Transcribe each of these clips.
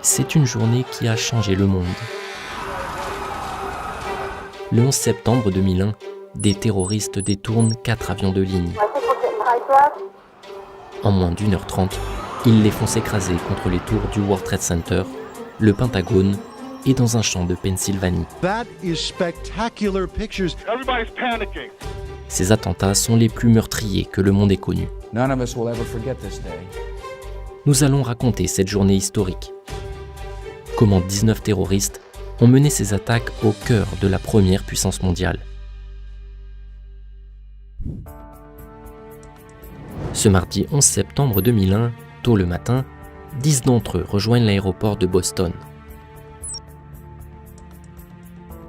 C'est une journée qui a changé le monde. Le 11 septembre 2001, des terroristes détournent 4 avions de ligne. En moins d'1h30, ils les font s'écraser contre les tours du World Trade Center, le Pentagone et dans un champ de Pennsylvanie. Ces attentats sont les plus meurtriers que le monde ait connus. Nous allons raconter cette journée historique. Comment 19 terroristes ont mené ces attaques au cœur de la première puissance mondiale. Ce mardi 11 septembre 2001, tôt le matin, 10 d'entre eux rejoignent l'aéroport de Boston.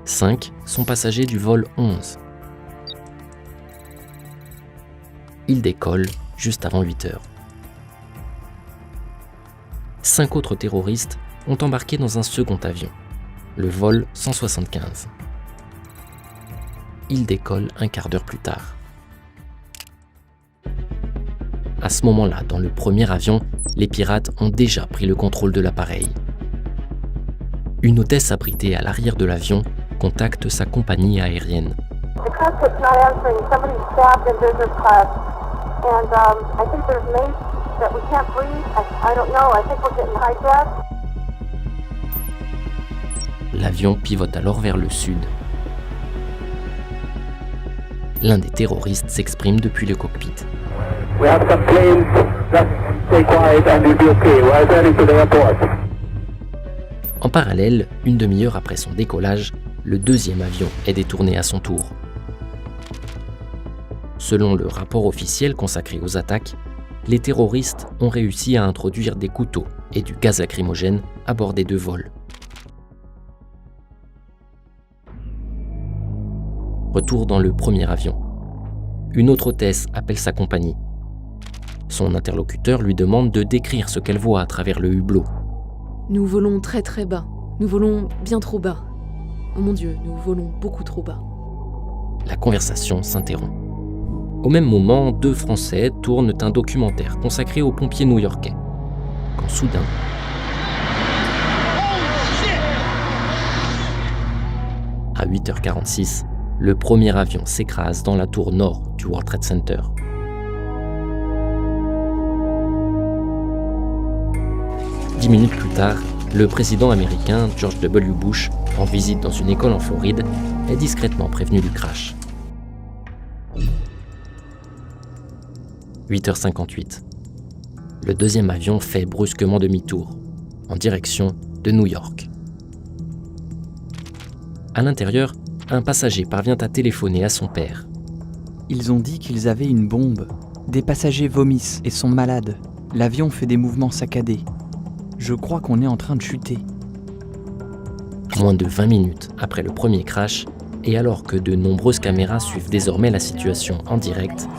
5 sont passagers du vol 11. Ils décollent juste avant 8 heures. 5 autres terroristes ont embarqué dans un second avion, le vol 175. Ils décollent un quart d'heure plus tard. À ce moment-là, dans le premier avion, les pirates ont déjà pris le contrôle de l'appareil. Une hôtesse abritée à l'arrière de l'avion contacte sa compagnie aérienne. L'avion pivote alors vers le sud. L'un des terroristes s'exprime depuis le cockpit. En parallèle, une demi-heure après son décollage, le deuxième avion est détourné à son tour. Selon le rapport officiel consacré aux attaques, les terroristes ont réussi à introduire des couteaux et du gaz lacrymogène à bord des 2 vols. Retour dans le premier avion. Une autre hôtesse appelle sa compagnie. Son interlocuteur lui demande de décrire ce qu'elle voit à travers le hublot. Nous volons très très bas. Nous volons bien trop bas. Oh mon Dieu, nous volons beaucoup trop bas. La conversation s'interrompt. Au même moment, 2 Français tournent un documentaire consacré aux pompiers new-yorkais. Quand soudain... À 8h46, le premier avion s'écrase dans la tour nord du World Trade Center. Dix minutes plus tard, le président américain George W. Bush, en visite dans une école en Floride, est discrètement prévenu du crash. 8h58. Le deuxième avion fait brusquement demi-tour, en direction de New York. À l'intérieur, un passager parvient à téléphoner à son père. Ils ont dit qu'ils avaient une bombe. Des passagers vomissent et sont malades. L'avion fait des mouvements saccadés. Je crois qu'on est en train de chuter. Moins de 20 minutes après le premier crash, et alors que de nombreuses caméras suivent désormais la situation en direct,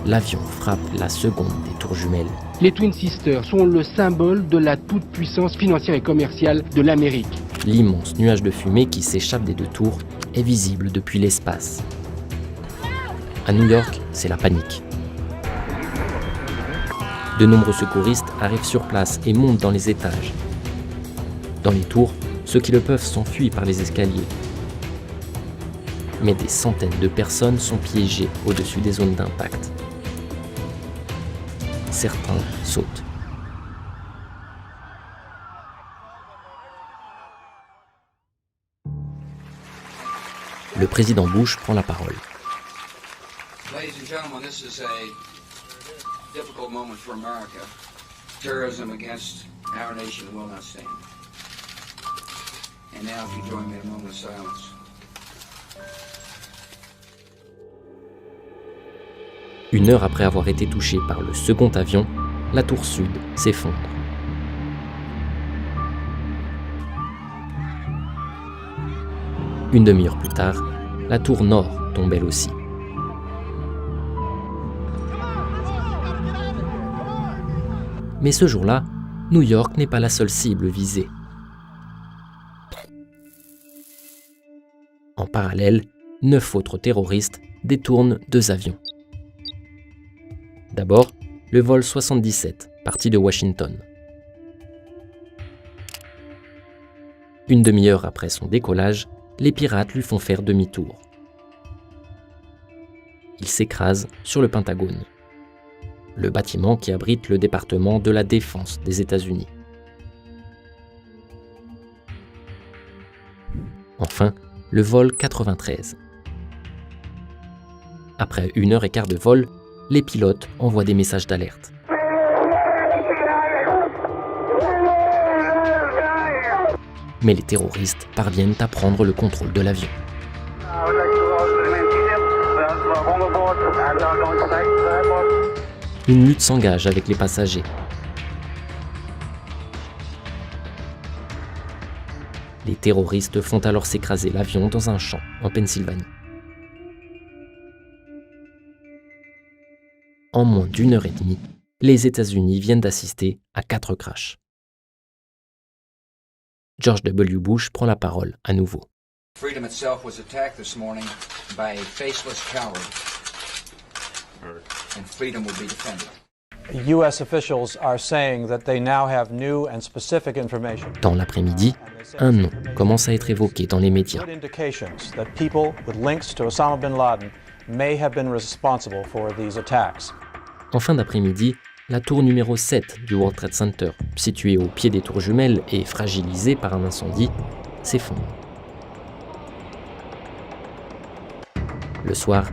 l'avion frappe la seconde des tours jumelles. Les Twin Sisters sont le symbole de la toute-puissance financière et commerciale de l'Amérique. L'immense nuage de fumée qui s'échappe des 2 tours est visible depuis l'espace. À New York, c'est la panique. De nombreux secouristes arrivent sur place et montent dans les étages. Dans les tours, ceux qui le peuvent s'enfuient par les escaliers. Mais des centaines de personnes sont piégées au-dessus des zones d'impact. Certains sautent. Le président Bush prend la parole. Ladies and gentlemen, this is a difficult moment for America. Terrorism against our nation will not stand. And now if you join me in a moment of silence. Une heure après avoir été touchée par le second avion, la tour sud s'effondre. Une demi-heure plus tard, la tour nord tombe elle aussi. Mais ce jour-là, New York n'est pas la seule cible visée. En parallèle, 9 autres terroristes détournent 2 avions. D'abord, le vol 77, parti de Washington. Une demi-heure après son décollage, les pirates lui font faire demi-tour. Il s'écrase sur le Pentagone, le bâtiment qui abrite le département de la Défense des États-Unis. Enfin, le vol 93. Après 1h15 de vol, les pilotes envoient des messages d'alerte. Mais les terroristes parviennent à prendre le contrôle de l'avion. Une lutte s'engage avec les passagers. Les terroristes font alors s'écraser l'avion dans un champ en Pennsylvanie. En moins d'1h30, les États-Unis viennent d'assister à 4 crashs. George W. Bush prend la parole à nouveau. Freedom itself was attacked this morning by a faceless coward. And freedom will be defended. U.S. officials are saying that they now have new and specific information. Dans l'après-midi, un nom commence à être évoqué dans les médias. Good indications that people with links to Osama bin Laden may have been responsible for these attacks. En fin d'après-midi, la tour numéro 7 du World Trade Center, située au pied des tours jumelles et fragilisée par un incendie, s'effondre. Le soir,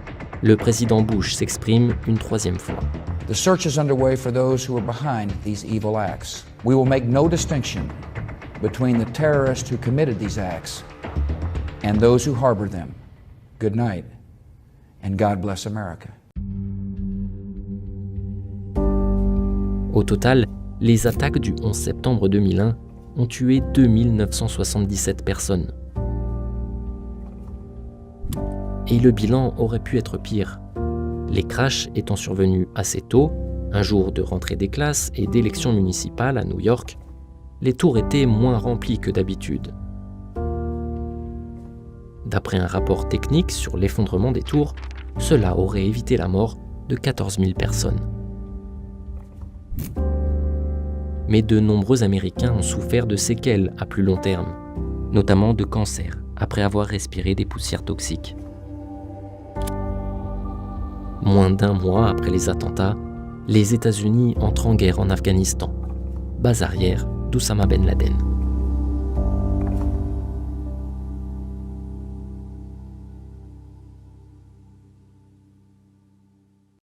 le président Bush s'exprime une troisième fois. The search is underway for those who are behind these evil acts. We will make no distinction between the terrorists who committed these acts and those who harbor them. Good night, and God bless America. Au total, les attaques du 11 septembre 2001 ont tué 2977 personnes. Et le bilan aurait pu être pire. Les crashs étant survenus assez tôt, un jour de rentrée des classes et d'élections municipales à New York, les tours étaient moins remplies que d'habitude. D'après un rapport technique sur l'effondrement des tours, cela aurait évité la mort de 14 000 personnes. Mais de nombreux Américains ont souffert de séquelles à plus long terme, notamment de cancer, après avoir respiré des poussières toxiques. Moins d'un mois après les attentats, les États-Unis entrent en guerre en Afghanistan, base arrière d'Oussama Ben Laden.